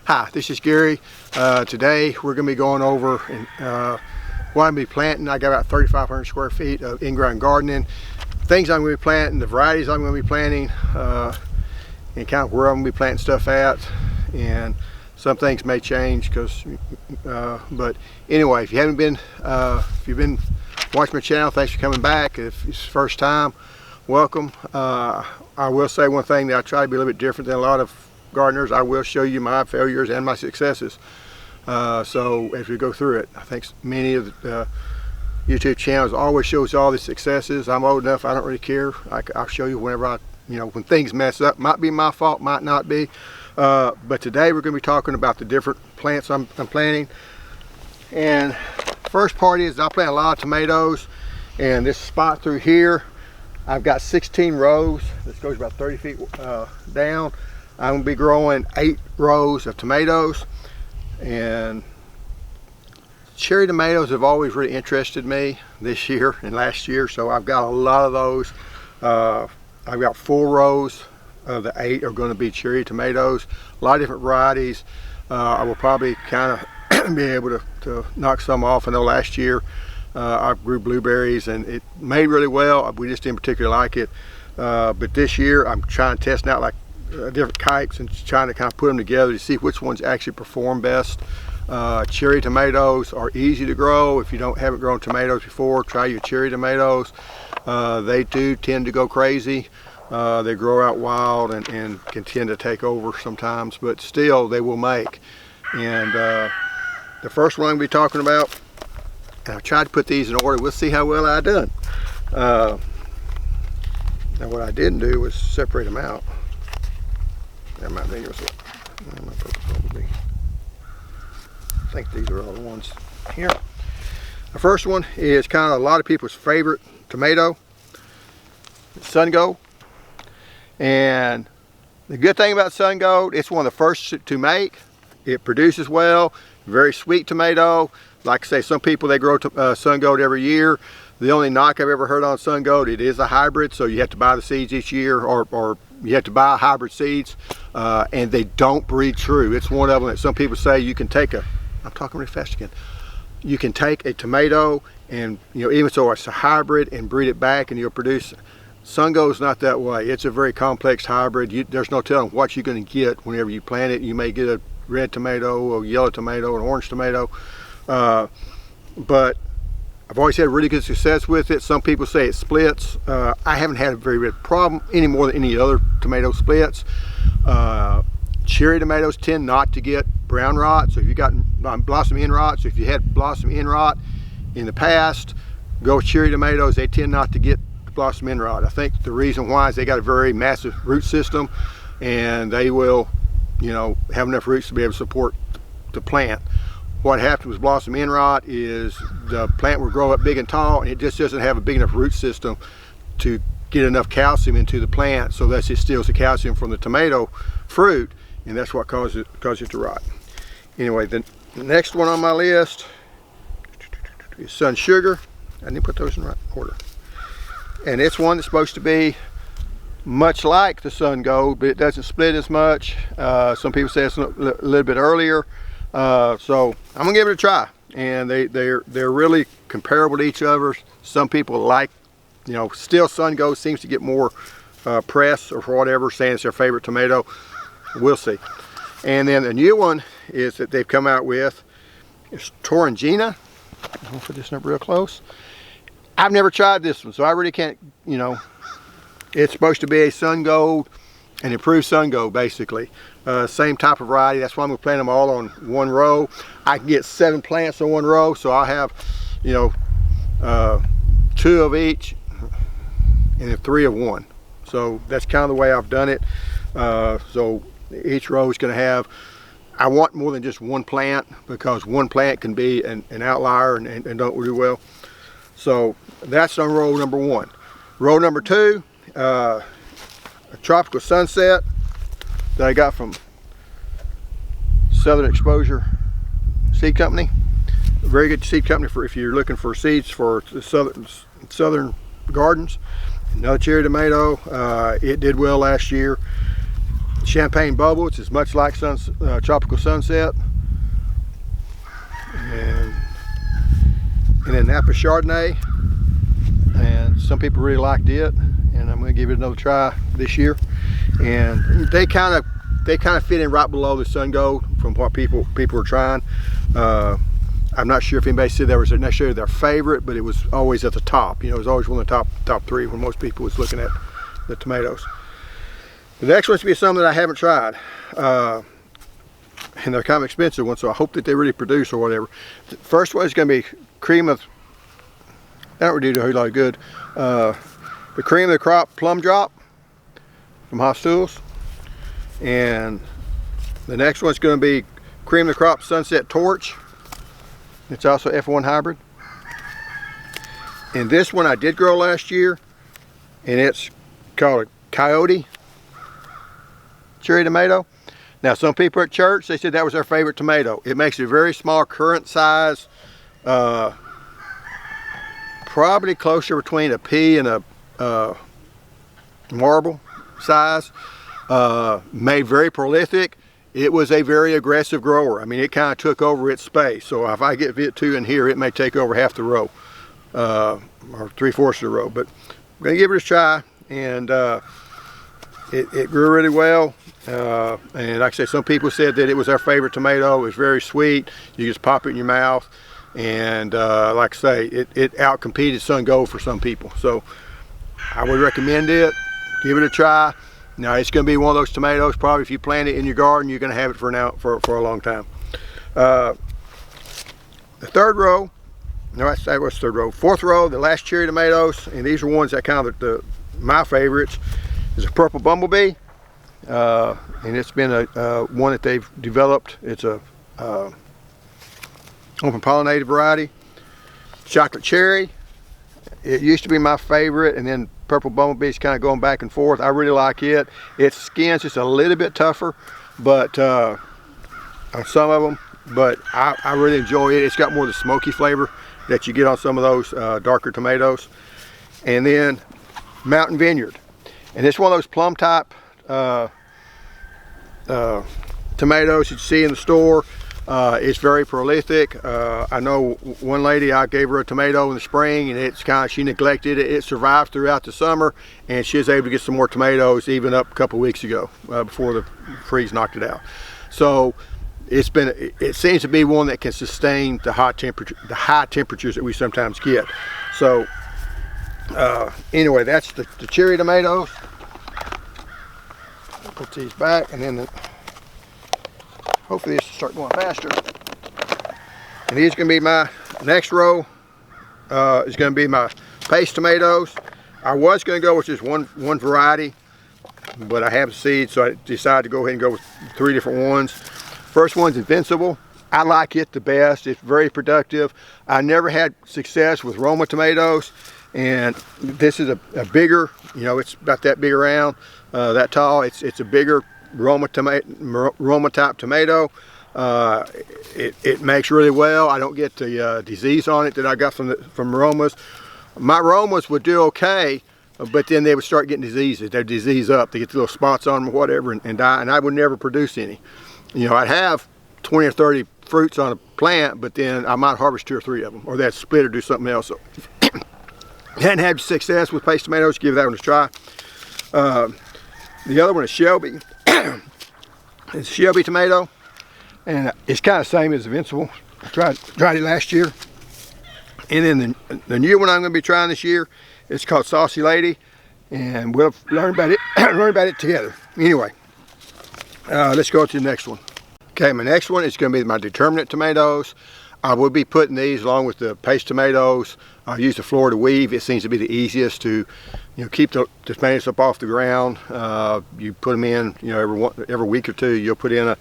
Hi, this is Gary. Today we're going to be going over what I'm going to be planting. I got about 3,500 square feet of in-ground gardening. Things I'm going to be planting, the varieties I'm going to be planting, and kind of where I'm going to be planting stuff at. And some things may change but anyway, if you haven't been, if you've been watching my channel, thanks for coming back. If it's the first time, welcome. I will say one thing, that I try to be a little bit different than a lot of gardeners. I will show you my failures and my successes. So as we go through it, I think many of the YouTube channels always shows all the successes. I'm old enough, I don't really care. I'll show you whenever when things mess up. Might be my fault, might not be. But today we're going to be talking about the different plants I'm planting. And first part is I plant a lot of tomatoes, and this spot through here, I've got 16 rows. This goes about 30 feet down. I'm going to be growing 8 rows of tomatoes, and cherry tomatoes have always really interested me this year and last year, so I've got a lot of those. I've got 4 rows of the 8 are going to be cherry tomatoes, a lot of different varieties. I will probably kind of be able to knock some off. I know last year I grew blueberries and it made really well. We just didn't particularly like it, but this year I'm trying to test out like different types and trying to kind of put them together to see which ones actually perform best. Cherry tomatoes are easy to grow. If you haven't grown tomatoes before, try your cherry tomatoes. They do tend to go crazy. They grow out wild and can tend to take over sometimes, but still they will make. And the first one I'm going to be talking about, and I tried to put these in order. We'll see how well I done. Now what I didn't do was separate them out. I think these are all the ones here. The first one is kind of a lot of people's favorite tomato, Sun Gold. And the good thing about Sun Gold, it's one of the first to make. It produces well, very sweet tomato. Like I say, some people, they grow Sun Gold every year. The only knock I've ever heard on Sun Gold, it is a hybrid, so you have to buy the seeds each year, or you have to buy hybrid seeds, and they don't breed true. It's one of them that some people say you can take I'm talking really fast again. You can take a tomato and, even so it's a hybrid, and breed it back and you'll produce. Sun Gold's not that way. It's a very complex hybrid. There's no telling what you're going to get whenever you plant it. You may get a red tomato, a yellow tomato, an orange tomato, but I've always had really good success with it. Some people say it splits. I haven't had a very big problem any more than any other tomato splits. Cherry tomatoes tend not to get brown rot. So if you got blossom end rot, so if you had blossom end rot in the past, go with cherry tomatoes. They tend not to get blossom end rot. I think the reason why is they got a very massive root system, and they will, have enough roots to be able to support the plant. What happens with blossom end rot is the plant will grow up big and tall, and it just doesn't have a big enough root system to get enough calcium into the plant, so that it steals the calcium from the tomato fruit, and that's what causes it to rot. Anyway, the next one on my list is Sun Sugar. I didn't put those in the right order. And it's one that's supposed to be much like the Sun Gold, but it doesn't split as much. Some people say it's a little bit earlier. So I'm gonna give it a try, and they're really comparable to each other. Some people like, still Sun Gold seems to get more press or whatever, saying it's their favorite tomato. We'll see. And then the new one is that they've come out with is Torringina. I'm gonna put this up real close. I've never tried this one, so I really can't. It's supposed to be a Sun Gold, an improved Sun Gold, basically. Same type of variety. That's why I'm going to plant them all on one row. I can get 7 plants on one row, so I'll have 2 of each and then 3 of one. So that's kind of the way I've done it. So each row is going to have, I want more than just one plant, because one plant can be an outlier and don't do well. So that's on row number 1. Row number 2, a Tropical Sunset that I got from Southern Exposure Seed Company. A very good seed company for if you're looking for seeds for the southern gardens. Another cherry tomato. It did well last year. Champagne Bubbles is much like Tropical Sunset. And then Napa Chardonnay, and some people really liked it, and I'm going to give it another try this year. And they kind of fit in right below the Sun Gold from what people are trying. I'm not sure if anybody said that was necessarily their favorite, but it was always at the top. You know, it was always one of the top three when most people was looking at the tomatoes. The next one's to be some that I haven't tried, and they're kind of expensive ones, so I hope that they really produce or whatever. The first one is going to be cream of, that don't really do a whole lot of good, the cream of the crop plum drop from Haas Tools. And the next one's going to be cream of the crop sunset torch. It's also F1 hybrid. And this one I did grow last year, and it's called a Coyote cherry tomato. Now, some people at church, they said that was their favorite tomato. It makes a very small currant size, probably closer between a pea and a marble size. Made very prolific. It was a very aggressive grower. I mean, it kind of took over its space. So if I get VIT2 in here, it may take over half the row, or 3/4 of the row. But I'm going to give it a try, and it grew really well. And like I said, some people said that it was their favorite tomato. It was very sweet. You just pop it in your mouth, and like I say, it outcompeted Sun Gold for some people. So I would recommend it. Give it a try. Now, it's going to be one of those tomatoes, probably if you plant it in your garden, you're going to have it for a long time. The third row, no, what's the third row? Fourth row, the last cherry tomatoes, and these are ones that kind of my favorites, is a purple bumblebee. And it's been one that they've developed. It's a open pollinated variety. Chocolate cherry, it used to be my favorite, and then purple bumblebee's kind of going back and forth. I really like it. Its skin's just a little bit tougher, but on some of them, but I really enjoy it. It's got more of the smoky flavor that you get on some of those darker tomatoes. And then Mountain Vineyard, and it's one of those plum type tomatoes that you see in the store. It's very prolific. I know one lady, I gave her a tomato in the spring, and she neglected it. It survived throughout the summer, and she was able to get some more tomatoes even up a couple weeks ago before the freeze knocked it out. So it seems to be one that can sustain the high temperatures that we sometimes get. So anyway, that's the cherry tomatoes. Put these back, and then hopefully this will start going faster. And these are going to be my next row. Is going to be my paste tomatoes. I was going to go with just one variety, but I have the seeds, so I decided to go ahead and go with 3 different ones. First one's Invincible. I like it the best. It's very productive. I never had success with Roma tomatoes, and this is a bigger, you know, it's about that big around, that tall. It's a bigger Roma type tomato. It makes really well. I don't get the disease on it that I got from Romas. My Romas would do okay, but then they would start getting diseases. They'd disease up. They get the little spots on them or whatever, and die, and I would never produce any. You know, I'd have 20 or 30 fruits on a plant, but then I might harvest 2 or 3 of them, or they'd split or do something else. So hadn't had success with paste tomatoes. Give that one a try. The other one is Shelby. It's Shelby tomato, and it's kind of the same as Invincible. I tried it last year. And then the new one I'm going to be trying this year, it's called Saucy Lady, and we'll learn about it together. Anyway, let's go to the next one. Okay, my next one is going to be my Determinate tomatoes. I will be putting these along with the paste tomatoes. I use the Florida weave. It seems to be the easiest to, you know, keep the tomatoes up off the ground. You put them in, you know, every week or 2. You'll put in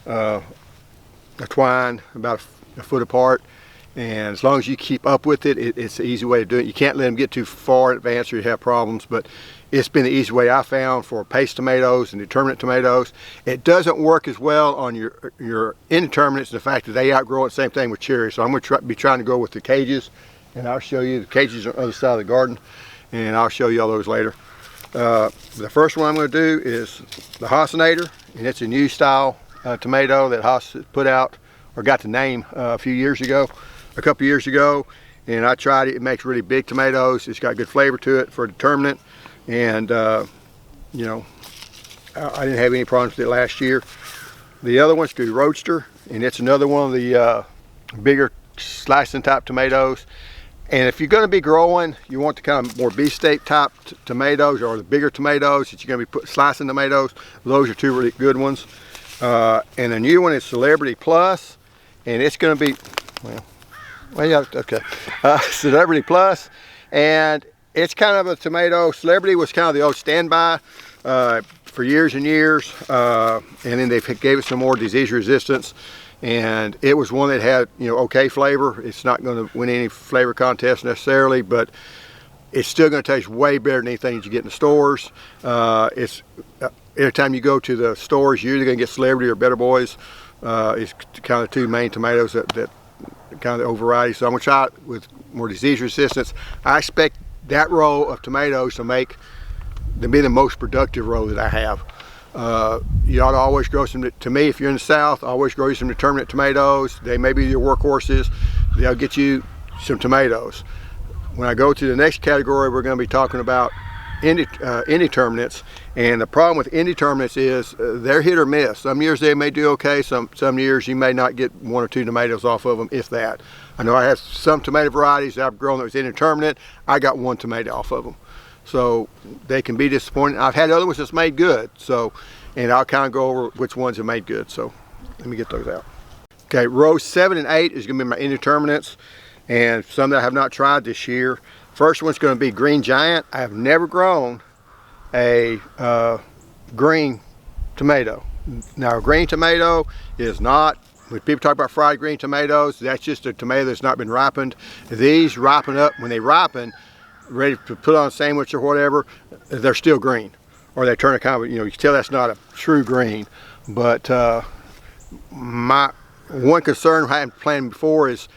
a twine about a foot apart, and as long as you keep up with it, it's an easy way to do it. You can't let them get too far in advance or you have problems, but it's been the easy way I found for paste tomatoes and Determinate tomatoes. It doesn't work as well on your Indeterminates, the fact that they outgrow it. Same thing with cherries. So I'm going to be trying to go with the cages, and I'll show you the cages on the other side of the garden, and I'll show you all those later. The first one I'm going to do is the Hasenator, and it's a new style tomato that Haas put out, or got the name a couple years ago, and I tried it. It makes really big tomatoes. It's got good flavor to it for Determinate, and you know, I didn't have any problems with it last year. The other one's the Roadster, and it's another one of the bigger slicing type tomatoes. And if you're going to be growing, you want the kind of more beefsteak type tomatoes, or the bigger tomatoes that you're going to be slicing tomatoes. Those are two really good ones. And the new one is Celebrity Plus, and it's going to be, Celebrity Plus, and it's kind of a tomato. Celebrity was kind of the old standby for years and years, and then they gave it some more disease resistance. And it was one that had, you know, okay flavor. It's not going to win any flavor contest necessarily, but it's still going to taste way better than anything that you get in the stores. Every time you go to the stores, you're either going to get Celebrity or Better Boys. It's kind of the two main tomatoes that kind of the old varieties. So I'm going to try it with more disease resistance. I expect that row of tomatoes to be the most productive row that I have. You ought to always grow some, to me, if you're in the South, always grow you some Determinate tomatoes. They may be your workhorses. They'll get you some tomatoes. When I go to the next category, we're going to be talking about Indeterminates. And the problem with Indeterminates is they're hit or miss. Some years they may do okay, some years you may not get one or two tomatoes off of them, if that. I know I have some tomato varieties that I've grown that was Indeterminate. I got one tomato off of them. So they can be disappointing. I've had other ones that's made good, so, and I'll kind of go over which ones have made good. So let me get those out. Okay, rows 7 and 8 is going to be my Indeterminates, and some that I have not tried this year. First one's going to be Green Giant. I have never grown a green tomato. Now, a green tomato is not, when people talk about fried green tomatoes, that's just a tomato that's not been ripened. These ripen up. When they ripen, ready to put on a sandwich or whatever, they're still green, or they turn a kind of, you know, you can tell that's not a true green. But my one concern I hadn't planned before is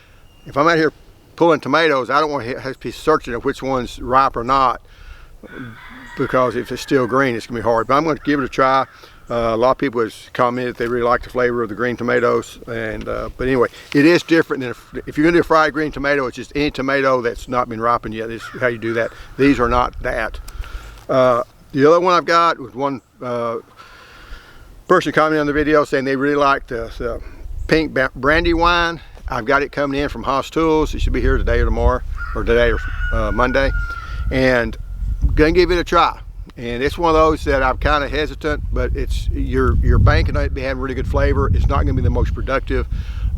if I'm out here pulling tomatoes, I don't want to have to be searching of which one's ripe or not, because if it's still green, it's gonna be hard. But I'm going to give it a try. A lot of people have commented they really like the flavor of the green tomatoes, and but anyway, it is different than if you're going to do a fried green tomato. It's just any tomato that's not been ripened yet. This is how you do that. These are not that. The other one I've got was one person commented on the video saying they really like the pink brandy wine. I've got it coming in from Haas Tools. It should be here today or tomorrow, or today or Monday, and I'm going to give it a try. And it's one of those that I'm kind of hesitant, but it's you're banking on it having really good flavor. It's not going to be the most productive,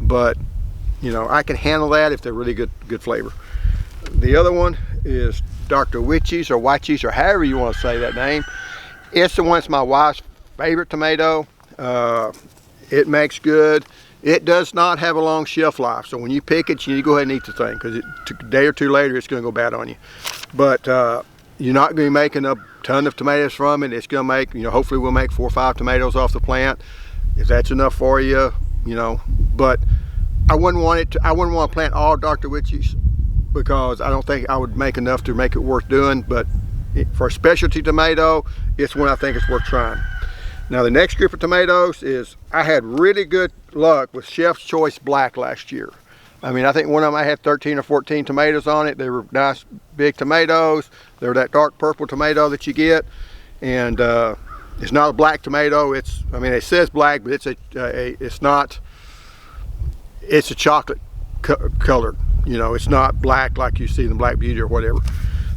but you know, I can handle that if they're really good flavor. The other one is Dr. Witchies or Whichies, or however you want to say that name. It's the one that's my wife's favorite tomato. It makes good. It does not have a long shelf life, so when you pick it, you need to go ahead and eat the thing, because a day or two later it's going to go bad on you. But you're not going to be making a ton of tomatoes from it. It's going to make, you know, hopefully we'll make 4 or 5 tomatoes off the plant, if that's enough for you, you know. But I wouldn't want to plant all Dr. Witchies, because I don't think I would make enough to make it worth doing. But for a specialty tomato, it's one I think it's worth trying. Now the next group of tomatoes is, I had really good luck with Chef's Choice Black last year. I mean, I think one of them I had 13 or 14 tomatoes on it. They were nice big tomatoes. They're that dark purple tomato that you get, and it's not a black tomato. It's, I mean, it says black, but it's not. It's a chocolate colored. You know, it's not black like you see in the Black Beauty or whatever.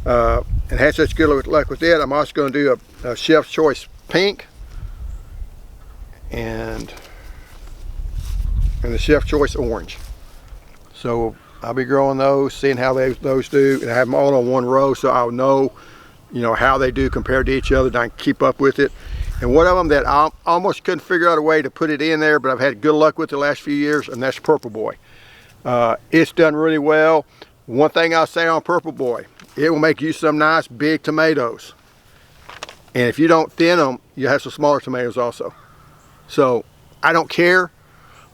And had such good luck with it. I'm also going to do a Chef's Choice Pink and the Chef's Choice Orange. So I'll be growing those, seeing how those do, and I have them all on one row, so I'll know, you know, how they do compared to each other, and I can keep up with it. And one of them that I almost couldn't figure out a way to put it in there, but I've had good luck with the last few years, and that's Purple Boy. It's done really well. One thing I'll say on Purple Boy, it will make you some nice big tomatoes. And if you don't thin them, you have some smaller tomatoes also. So I don't care.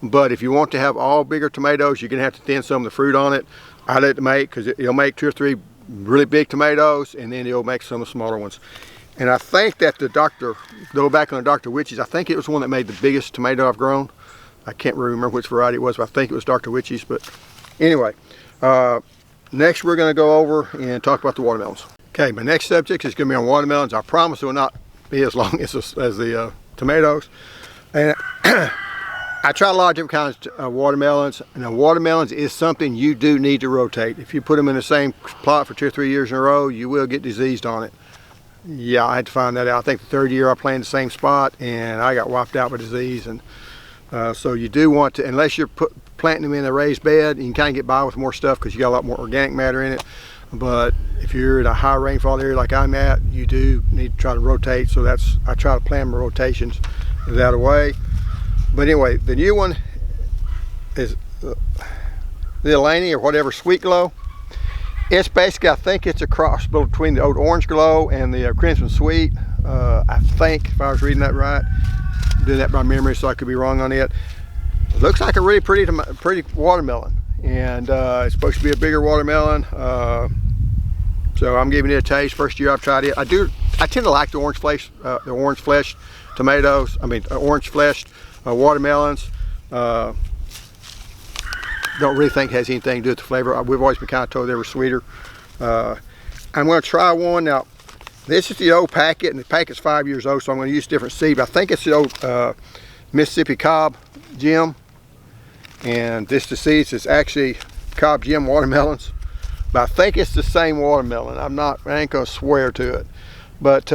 But if you want to have all bigger tomatoes, you're going to have to thin some of the fruit on it. I let it make, because it'll make 2 or 3 really big tomatoes, and then it'll make some of the smaller ones. And I think that go back on the Dr. Witch's, I think it was one that made the biggest tomato I've grown. I can't really remember which variety it was, but I think it was Dr. Witch's. But anyway, next we're going to go over and talk about the watermelons. Okay, my next subject is going to be on watermelons. I promise it will not be as long as the tomatoes. And I tried a lot of different kinds of watermelons. And the watermelons is something you do need to rotate. If you put them in the same plot for 2 or 3 years in a row, you will get diseased on it. Yeah, I had to find that out. I think the 3rd year I planted the same spot and I got wiped out by disease. And so you do want to, unless you're planting them in a raised bed, you can kind of get by with more stuff because you got a lot more organic matter in it. But if you're in a high rainfall area like I'm at, you do need to try to rotate. So I try to plan my rotations that way. But anyway, the new one is the Delaney or whatever Sweet Glow. It's basically, I think it's a cross between the old Orange Glow and the Crimson Sweet. I think, if I was reading that right, I'm doing that by memory, so I could be wrong on it. It looks like a really pretty watermelon, and it's supposed to be a bigger watermelon. So I'm giving it a taste. First year I've tried it. I tend to like the orange fleshed tomatoes. I mean, orange fleshed watermelons. Don't really think it has anything to do with the flavor. We've always been kind of told they were sweeter. I'm going to try one now. This is the old packet, and the packet's 5 years old, so I'm going to use different seed. But I think it's the old Mississippi Cobb Gem, and the seeds is actually Cobb Gem watermelons. But I think it's the same watermelon. I ain't going to swear to it. But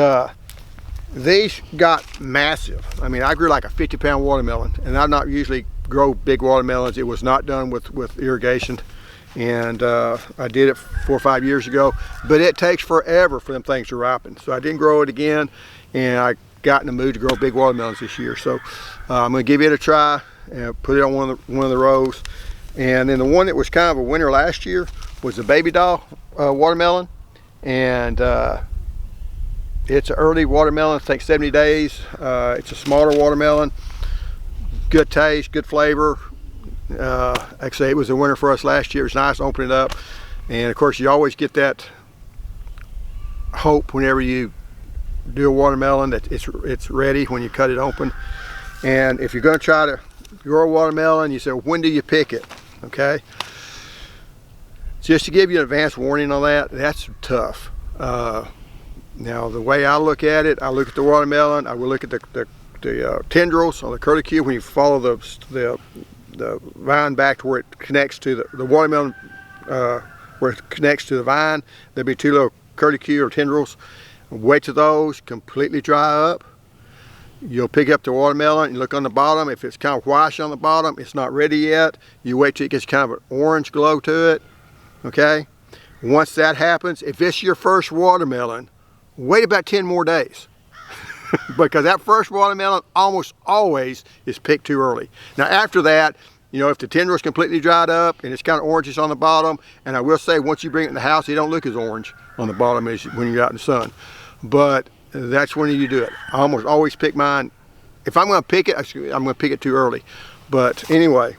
these got massive. I mean, I grew like a 50-pound watermelon, and I not usually grow big watermelons. It was not done with irrigation, and I did it 4 or 5 years ago, but it takes forever for them things to ripen. So I didn't grow it again, and I got in the mood to grow big watermelons this year. So I'm going to give it a try and put it on one of the rows. And then the one that was kind of a winner last year was the Baby Doll watermelon, and it's an early watermelon. It takes 70 days. It's a smaller watermelon. Good taste, good flavor. Like I say, it was a winner for us last year. It was nice to open it up. And of course, you always get that hope whenever you do a watermelon that it's ready when you cut it open. And if you're going to try to grow a watermelon, you say, when do you pick it? Okay. Just to give you an advance warning on that, that's tough. Now, the way I look at it, I look at the watermelon, I will look at the tendrils on the curlicue. When you follow the vine back to where it connects to the watermelon, where it connects to the vine, there'll be 2 little curlicue or tendrils. Wait till those completely dry up. You'll pick up the watermelon and look on the bottom. If it's kind of whitish on the bottom, it's not ready yet. You wait till it gets kind of an orange glow to it. Okay? Once that happens, if it's your first watermelon, wait about 10 more days. Because that first watermelon almost always is picked too early. Now after that, you know, if the tendril is completely dried up and it's kind of orangish on the bottom, and I will say once you bring it in the house, it don't look as orange on the bottom as when you're out in the sun. But that's when you do it. I almost always pick mine. If I'm going to pick it, I'm going to pick it too early. But anyway,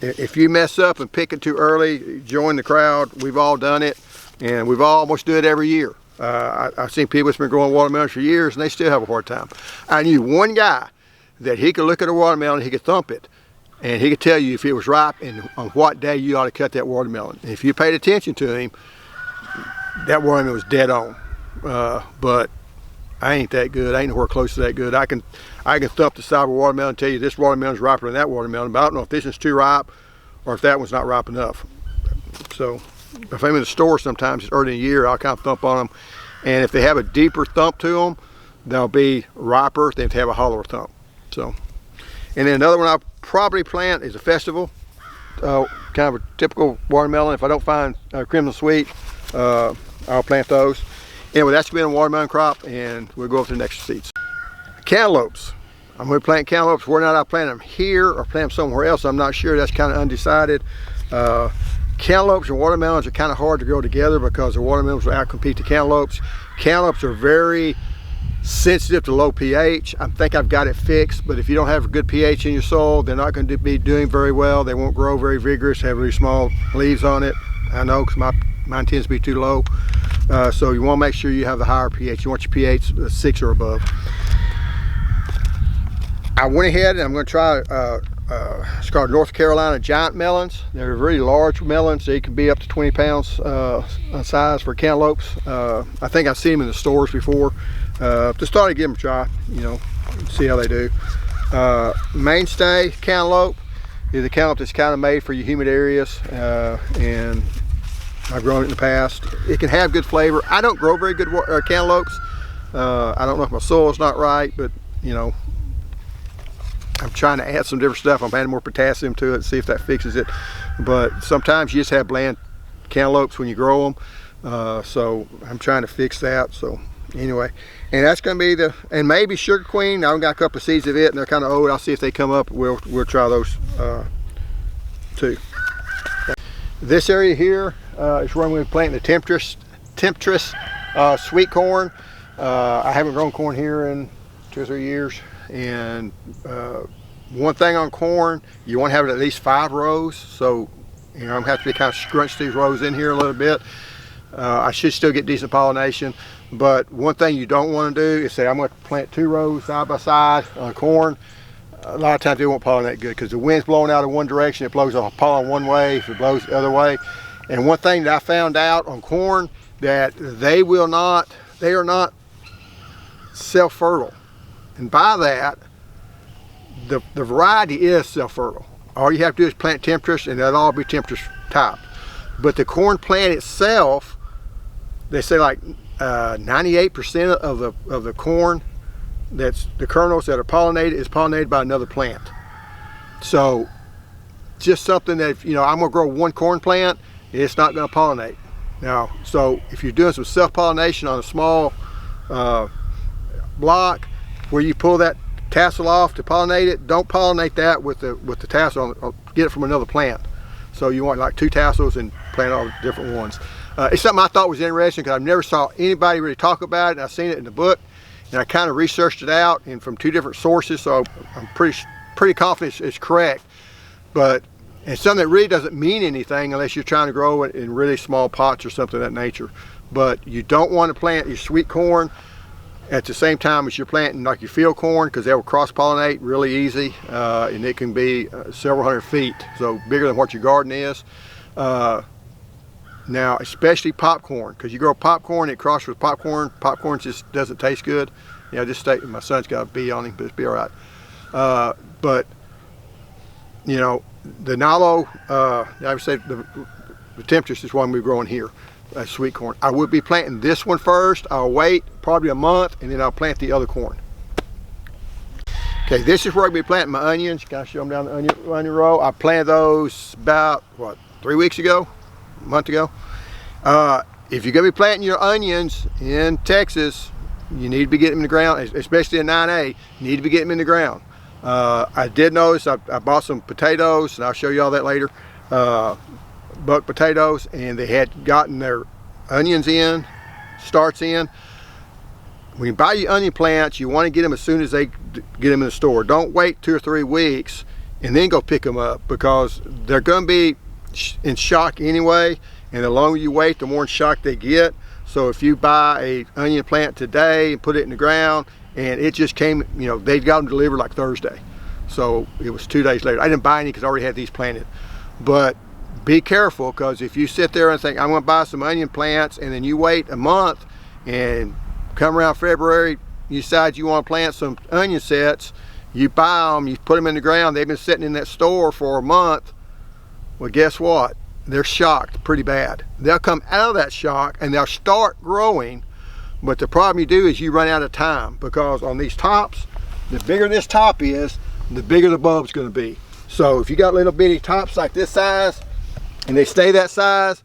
if you mess up and pick it too early, join the crowd. We've all done it, and we've almost do it every year. I've seen people that's been growing watermelons for years and they still have a hard time. I knew one guy that he could look at a watermelon, he could thump it, and he could tell you if it was ripe and on what day you ought to cut that watermelon. And if you paid attention to him, that watermelon was dead on. But I ain't that good. I ain't nowhere close to that good. I can thump the side of a watermelon and tell you this watermelon's riper than that watermelon, but I don't know if this is too ripe or if that one's not ripe enough. So if I'm in the store sometimes, it's early in the year, I'll kind of thump on them. And if they have a deeper thump to them, they'll be riper than if they have a hollower thump. So, and then another one I'll probably plant is a Festival, kind of a typical watermelon. If I don't find Crimson Sweet, I'll plant those. Anyway, that's been a watermelon crop, and we'll go over to the next seeds. Cantaloupes. I'm going to plant cantaloupes. Whether or not I plant them here or plant them somewhere else, I'm not sure. That's kind of undecided. Cantaloupes and watermelons are kind of hard to grow together because the watermelons will outcompete the cantaloupes. Cantaloupes are very sensitive to low pH. I think I've got it fixed, but if you don't have a good pH in your soil, they're not going to be doing very well. They won't grow very vigorous, have really small leaves on it. I know, because mine tends to be too low. So you want to make sure you have the higher pH. You want your pH 6 or above. I went ahead and I'm going to try it's called North Carolina giant melons. They're really large melons. They can be up to 20 pounds on size for cantaloupes. I think I've seen them in the stores before. Just thought I'd give them a try, you know, see how they do. Mainstay cantaloupe is a cantaloupe that's kind of made for your humid areas, and I've grown it in the past. It can have good flavor. I don't grow very good cantaloupes. I don't know if my soil's not right, but you know, I'm trying to add some different stuff. I'm adding more potassium to it, see if that fixes it. But sometimes you just have bland cantaloupes when you grow them. So I'm trying to fix that. So anyway, and that's going to be the, and maybe Sugar Queen. I've got a couple of seeds of it, and they're kind of old. I'll see if they come up. We'll try those too. This area here is where I'm going to plant the temptress sweet corn. I haven't grown corn here in 2 or 3 years. And one thing on corn, you want to have it at least 5 rows. So, you know, I'm going to have to kind of scrunch these rows in here a little bit. I should still get decent pollination. But one thing you don't want to do is say, I'm going to plant 2 rows side by side on corn. A lot of times they won't pollinate good because the wind's blowing out in one direction. It blows off pollen one way, if it blows the other way. And one thing that I found out on corn, that they are not self-fertile. And by that, the variety is self-fertile. All you have to do is plant temptress, and they'll all be temptress type. But the corn plant itself, they say like 98% of the corn, that's the kernels that are pollinated, is pollinated by another plant. So just something that, if, you know, I'm gonna grow one corn plant, it's not gonna pollinate. Now, so if you're doing some self-pollination on a small block, where you pull that tassel off to pollinate it, don't pollinate that with the tassel on, get it from another plant. So you want like 2 tassels and plant all different ones. It's something I thought was interesting because I've never saw anybody really talk about it, and I've seen it in the book, and I kind of researched it out and from 2 different sources, so I'm pretty confident it's correct. But it's something that really doesn't mean anything unless you're trying to grow it in really small pots or something of that nature. But you don't want to plant your sweet corn at the same time as you're planting like your field corn, because they will cross-pollinate really easy, and it can be several hundred feet, so bigger than what your garden is. Now, especially popcorn, because you grow popcorn, it crosses with popcorn. Popcorn just doesn't taste good. You know, just my son's got a bee on him, but it'll be all right. But you know, the Nalo, I would say the temptress is one we're growing here. Sweet corn. I would be planting this one first. I'll wait probably a month, and then I'll plant the other corn. Okay, this is where I'll be planting my onions. Can I show them down the onion row? I planted those about, what, 3 weeks ago? A month ago? If you're going to be planting your onions in Texas, you need to be getting them in the ground, especially in 9A, you need to be getting them in the ground. I did notice I bought some potatoes, and I'll show you all that later. Buck potatoes, and they had gotten their onions in, starts in. When you buy your onion plants, you want to get them as soon as they get them in the store. Don't wait 2 or 3 weeks and then go pick them up, because they're going to be in shock anyway, and the longer you wait, the more in shock they get. So if you buy a onion plant today and put it in the ground, and it just came, you know, they got them delivered like Thursday, so it was 2 days later. I didn't buy any because I already had these planted. But be careful, because if you sit there and think, I'm going to buy some onion plants, and then you wait a month and come around February, you decide you want to plant some onion sets, you buy them, you put them in the ground, they've been sitting in that store for a month. Well, guess what? They're shocked pretty bad. They'll come out of that shock and they'll start growing, but the problem you do is you run out of time, because on these tops, the bigger this top is, the bigger the bulb's going to be. So if you got little bitty tops like this size, and they stay that size,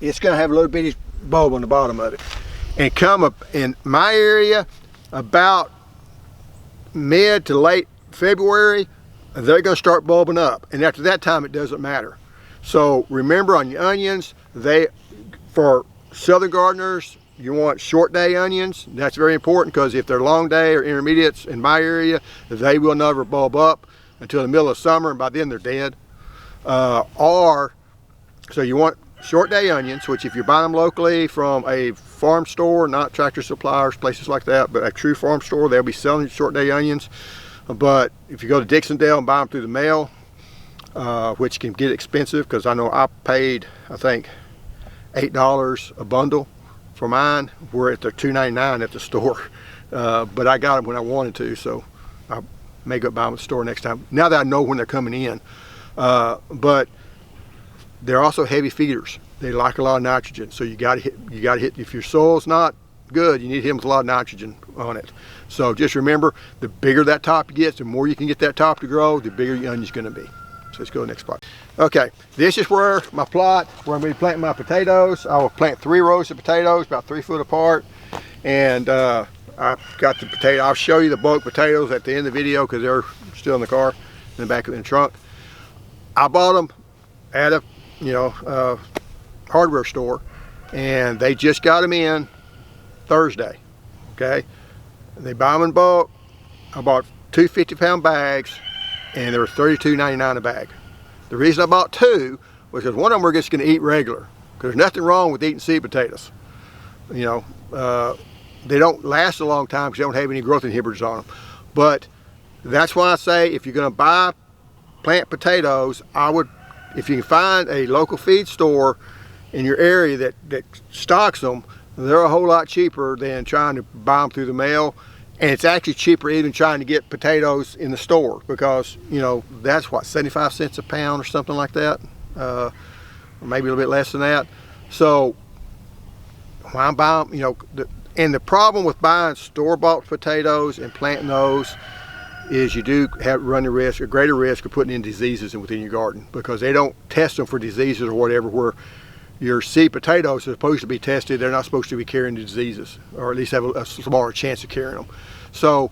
it's going to have a little bitty bulb on the bottom of it. And come up in my area about mid to late February, they're going to start bulbing up, and after that time it doesn't matter. So remember, on your onions, for southern gardeners, you want short day onions. That's very important, because if they're long day or intermediates in my area, they will never bulb up until the middle of summer, and by then they're dead. So you want short day onions, which if you're buying them locally from a farm store, not Tractor Suppliers, places like that, but a true farm store, they'll be selling short day onions. But if you go to DixonDale and buy them through the mail, which can get expensive, because I know I paid, I think, $8 a bundle for mine, where they're $2.99 at the store. But I got them when I wanted to, so I may go buy them at the store next time, now that I know when they're coming in. But they're also heavy feeders. They like a lot of nitrogen, so you gotta hit, if your soil's not good, you need to hit them with a lot of nitrogen on it. So just remember, the bigger that top gets, the more you can get that top to grow, the bigger your onion's gonna be. So let's go to the next plot. Okay, this is where my plot, where I'm gonna be planting my potatoes. I will plant 3 rows of potatoes, about 3 foot apart. And I've got the potato, I'll show you the bulk potatoes at the end of the video, because they're still in the car, in the back of the trunk. I bought them at a hardware store, and they just got them in Thursday. Okay, they buy them in bulk. I bought 2 50-pound bags, and they were $32.99 a bag. The reason I bought 2 was because one of them we're just going to eat regular, because there's nothing wrong with eating seed potatoes. You know, they don't last a long time because they don't have any growth inhibitors on them. But that's why I say, if you're going to plant potatoes, I would, if you can find a local feed store in your area that stocks them, they're a whole lot cheaper than trying to buy them through the mail. And it's actually cheaper even trying to get potatoes in the store, because, you know, that's what, 75 cents a pound or something like that, or maybe a little bit less than that. So when I'm buying, you know, and the problem with buying store-bought potatoes and planting those is you do run the risk, a greater risk of putting in diseases within your garden, because they don't test them for diseases or whatever, where your seed potatoes are supposed to be tested. They're not supposed to be carrying the diseases, or at least have a smaller chance of carrying them. So,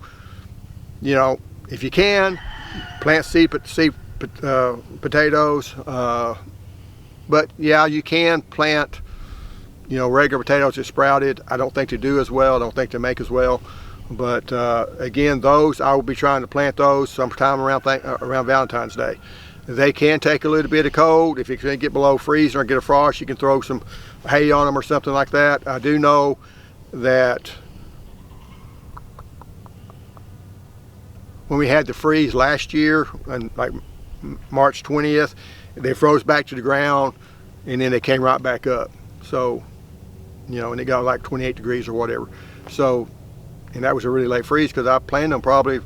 you know, if you can, plant potatoes, but yeah, you can plant, you know, regular potatoes that sprouted. I don't think they do as well. I don't think they make as well. But again, those, I will be trying to plant those sometime around Valentine's Day. They can take a little bit of cold. If you can get below freezing or get a frost, you can throw some hay on them or something like that. I do know that when we had the freeze last year, on like March 20th, they froze back to the ground, and then they came right back up. So, you know, and it got like 28 degrees or whatever. So, and that was a really late freeze, because I planted them probably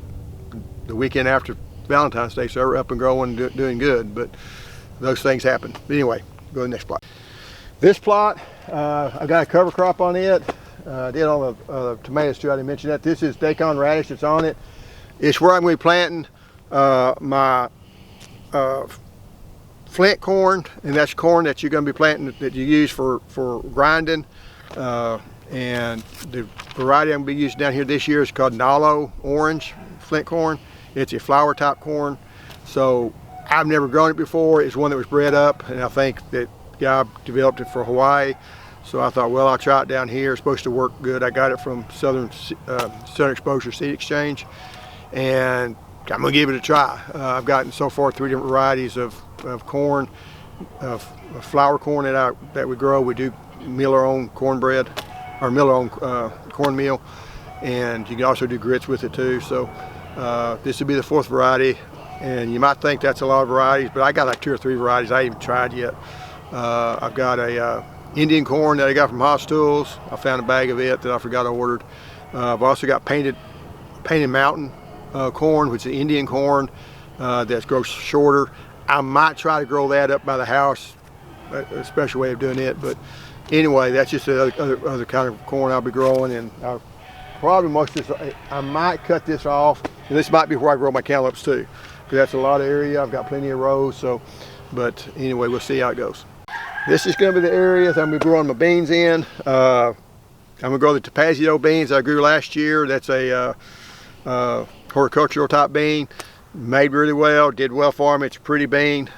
the weekend after Valentine's Day, so they're up and growing, doing good. But those things happen. But anyway, go to the next plot. This plot, I got a cover crop on it. I did on the tomatoes too. I didn't mention that. This is daikon radish that's on it. It's where I'm going to be planting my Flint corn, and that's corn that you're going to be planting, that you use for grinding. And the variety I'm going to be using down here this year is called Nalo Orange Flint corn. It's a flower type corn. So I've never grown it before. It's one that was bred up, and I think that guy developed it for Hawaii. So I thought, well, I'll try it down here. It's supposed to work good. I got it from Southern Exposure Seed Exchange, and I'm gonna give it a try. I've gotten so far 3 different varieties of corn, of flour corn that we grow. We do mill our own cornbread, or mill our own cornmeal, and you can also do grits with it too. So this would be the 4th variety, and you might think that's a lot of varieties, but I got like 2 or 3 varieties I haven't even tried yet. I've got a Indian corn that I got from Haas Tools. I found a bag of it that I forgot I ordered. I've also got painted mountain corn, which is Indian corn that grows shorter. I might try to grow that up by the house, a special way of doing it. But anyway, that's just the other kind of corn I'll be growing. And probably most of this, I might cut this off. And this might be where I grow my cantaloupes too, because that's a lot of area. I've got plenty of rows. So, but anyway, we'll see how it goes. This is going to be the area that I'm going to be growing my beans in. I'm going to grow the Tapazio beans I grew last year. That's a horticultural type bean. Made really well, did well for me. It's a pretty bean.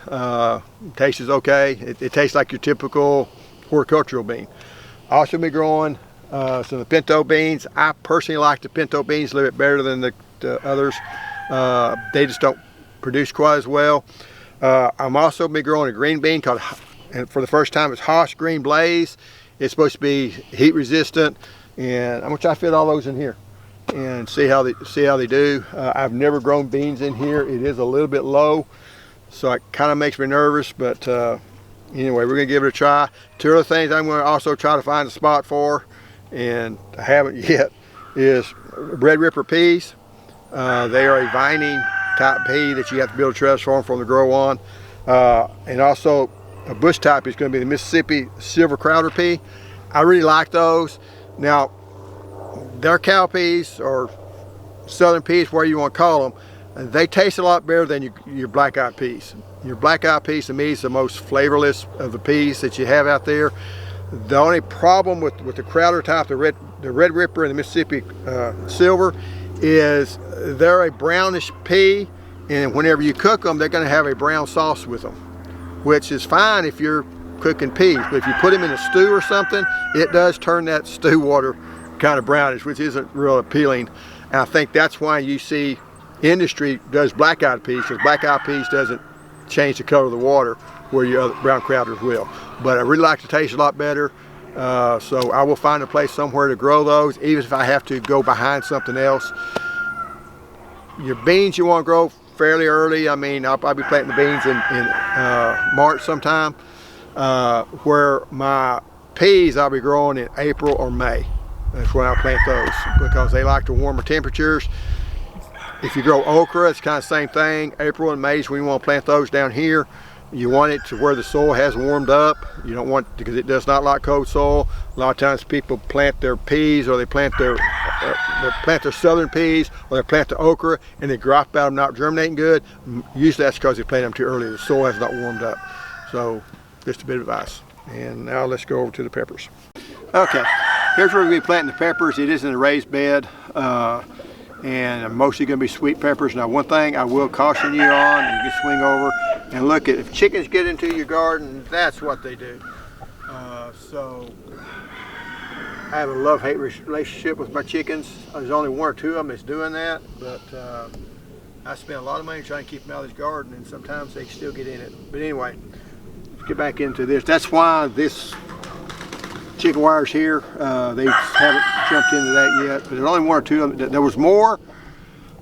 Tastes okay. It tastes like your typical horticultural bean. I also be growing some of the pinto beans. I personally like the pinto beans a little bit better than the others. They just don't produce quite as well. I'm also be growing a green bean called, and for the first time, it's Haas Green Blaze. It's supposed to be heat resistant, and I'm gonna try to fit all those in here and see how they do. I've never grown beans in here. It is a little bit low, so it kind of makes me nervous, but anyway, we're gonna give it a try. Two other things I'm gonna also try to find a spot for, and I haven't yet, is Red Ripper peas. They are a vining type pea that you have to build a trellis for them to grow on. And also a bush type is going to be the Mississippi Silver Crowder pea. I really like those. Now, they're cow peas or southern peas, whatever you want to call them. They taste a lot better than your black-eyed peas. Your black-eyed peas to me is the most flavorless of the peas that you have out there. The only problem with the Crowder type, the Red Ripper and the Mississippi Silver, is they're a brownish pea, and whenever you cook them, they're going to have a brown sauce with them, which is fine if you're cooking peas, but if you put them in a stew or something, it does turn that stew water kind of brownish, which isn't real appealing. And I think that's why you see industry does black-eyed peas, because black-eyed peas doesn't change the color of the water where your other brown Crowders will. But I really like the taste a lot better, so I will find a place somewhere to grow those, even if I have to go behind something else. Your beans you want to grow fairly early. I mean, I'll probably be planting the beans in March sometime, where my peas I'll be growing in April or May. That's when I'll plant those, because they like the warmer temperatures. If you grow okra, it's kind of the same thing. April and May is when you want to plant those down here. You want it to where the soil has warmed up. You don't want, because it does not like cold soil. A lot of times people plant their peas, or they plant their southern peas, or they plant the okra and they drop out, them not germinating good. Usually that's because they planted them too early. The soil has not warmed up. So just a bit of advice. And now let's go over to the peppers. Okay, here's where we're going to be planting the peppers. It is in a raised bed. And I'm mostly going to be sweet peppers. Now, one thing I will caution you on, you can swing over and look at, if chickens get into your garden, that's what they do. So I have a love-hate relationship with my chickens. There's only one or two of them that's doing that, but I spend a lot of money trying to keep them out of this garden, and sometimes they still get in it. But anyway, let's get back into this. That's why this chicken wires here, they haven't jumped into that yet, but there's only one or two of them. There was more,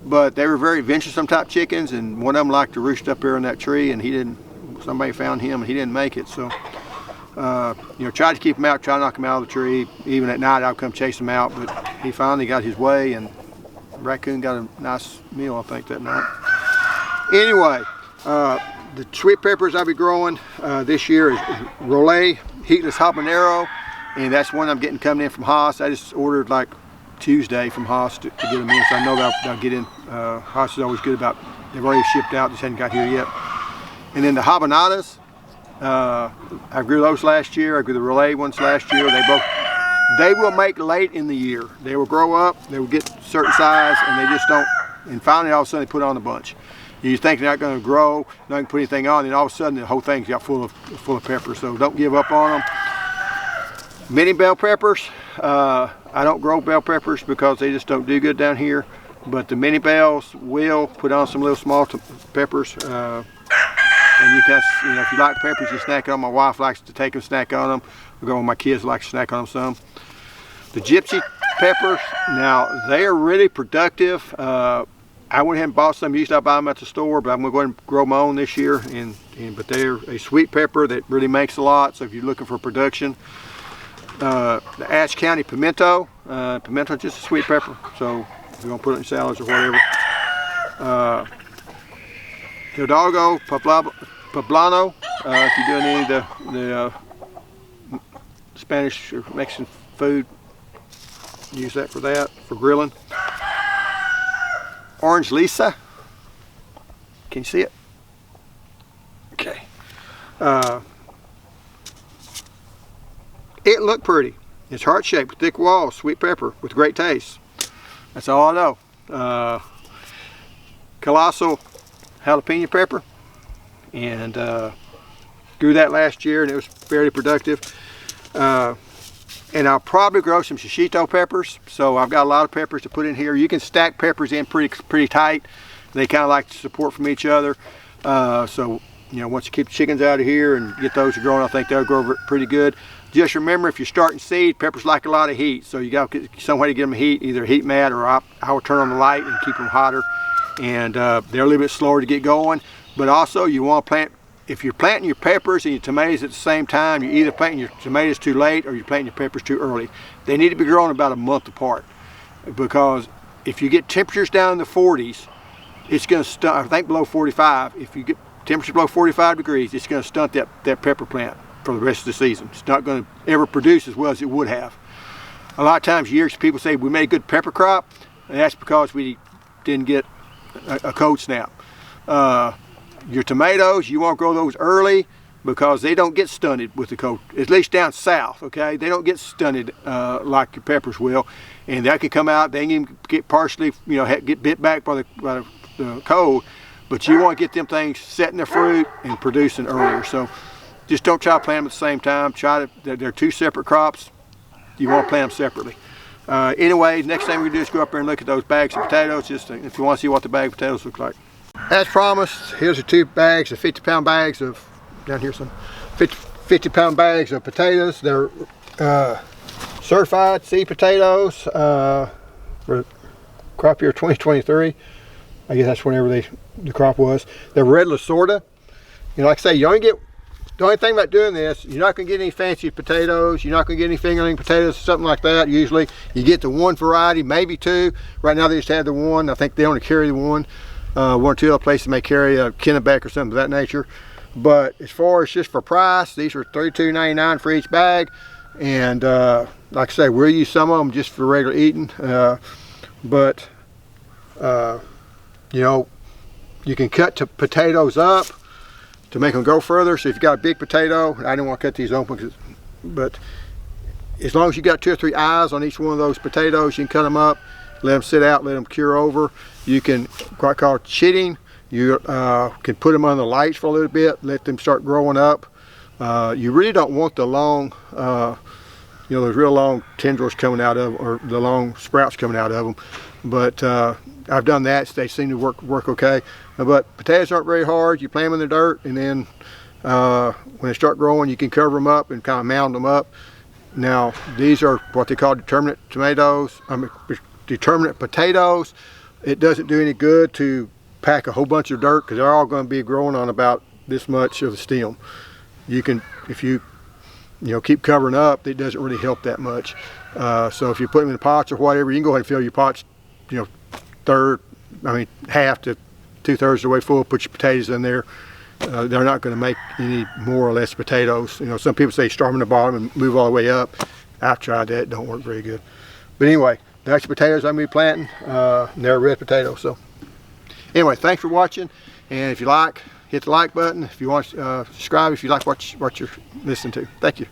but they were very venturesome type chickens, and one of them liked to roost up here in that tree, and somebody found him and he didn't make it. So you know, tried to keep him out, try to knock him out of the tree. Even at night I'll come chase him out, but he finally got his way, and the raccoon got a nice meal, I think, that night. Anyway, the sweet peppers I'll be growing this year is Rollet Heatless Habanero. And that's one I'm getting coming in from Haas. I just ordered like Tuesday from Haas to get them in, so I know that I'll get in. Haas is always good about, they've already shipped out, just hadn't got here yet. And then the habanadas, I grew those last year. I grew the Relay ones last year. They will make late in the year. They will grow up, they will get certain size, and they just don't, and finally all of a sudden they put on a bunch. You think they're not going to grow, not going to put anything on, and all of a sudden the whole thing's got full of pepper, so don't give up on them. Mini bell peppers, I don't grow bell peppers because they just don't do good down here, but the mini bells will put on some little small peppers, and you can, if you like peppers, you snack on them. My wife likes to take them, snack on them. My kids like to snack on them some. The gypsy peppers, now they are really productive. I went ahead and bought some. Usually I buy them at the store, but I'm going to go ahead and grow my own this year. But they're a sweet pepper that really makes a lot. So if you're looking for production, the Ashe County pimento. Pimento is just a sweet pepper, so if you're going to put it in salads or whatever. Hidalgo Poblano, if you're doing any of the Spanish or Mexican food, use that for grilling. Orange Lisa, can you see it? Okay. It looked pretty. It's heart-shaped, thick walls, sweet pepper with great taste. That's all I know. Colossal jalapeno pepper, and grew that last year, and it was fairly productive. And I'll probably grow some shishito peppers. So I've got a lot of peppers to put in here. You can stack peppers in pretty tight. They kind of like to support from each other. So You know, once you keep the chickens out of here and get those growing, I think they'll grow pretty good. Just remember, if you're starting seed, peppers like a lot of heat, so you got to get some way to get them heat, either a heat mat, or I will turn on the light and keep them hotter. And they're a little bit slower to get going. But also, you want to plant, if you're planting your peppers and your tomatoes at the same time, you're either planting your tomatoes too late or you're planting your peppers too early. They need to be growing about a month apart, because if you get temperatures down in the 40s, it's going to stunt, I think below 45, if you get temperatures below 45 degrees, it's going to stunt that pepper plant for the rest of the season. It's not going to ever produce as well as it would have. A lot of times years people say we made a good pepper crop, and that's because we didn't get a cold snap. Your tomatoes, you want to grow those early because they don't get stunted with the cold, at least down south, okay? They don't get stunted like your peppers will, and that can come out, they can even get partially, you know, get bit back by the cold, but you want to get them things setting their fruit and producing earlier. So just don't try to plant them at the same time. They're two separate crops. You want to plant them separately. Anyway, next thing we do is go up there and look at those bags of potatoes, just if you want to see what the bag of potatoes look like. As promised, here's the 2 bags, the 50-pound bags of, down here some 50-pound bags of potatoes. They're certified seed potatoes for crop year 2023. I guess that's whenever the crop was. They're red Lasorda. You know, like I say, you only get, the only thing about doing this, you're not going to get any fancy potatoes. You're not going to get any fingerling potatoes, something like that. Usually, you get the 1 variety, maybe 2. Right now, they just have the 1. I think they only carry the 1. 1 or 2 other places may carry a Kennebec or something of that nature. But as far as just for price, these are $32.99 for each bag. And like I say, we'll use some of them just for regular eating. You know, you can cut potatoes up to make them go further. So if you got a big potato, I didn't want to cut these open, but as long as you got 2 or 3 eyes on each one of those potatoes, you can cut them up, let them sit out, let them cure over. You can, what called chitting, you can put them under the lights for a little bit, let them start growing up. You really don't want the long, you know, those real long tendrils coming out of them, or the long sprouts coming out of them. But I've done that, so they seem to work okay. But potatoes aren't very hard. You plant them in the dirt, and then when they start growing, you can cover them up and kind of mound them up. Now, these are what they call determinate tomatoes. Determinate potatoes. It doesn't do any good to pack a whole bunch of dirt, because they're all going to be growing on about this much of a stem. You can, if you keep covering up, it doesn't really help that much. So if you put them in pots or whatever, you can go ahead and fill your pots, you know, half to 2/3 of the way full. Put your potatoes in there. They're not going to make any more or less potatoes. You know, some people say start them in the bottom and move all the way up. I've tried that; it don't work very good. But anyway, that's the potatoes I'm going to be planting. They're red potatoes. So anyway, thanks for watching, and if you like, hit the like button. If you want to subscribe, if you like what you're listening to. Thank you.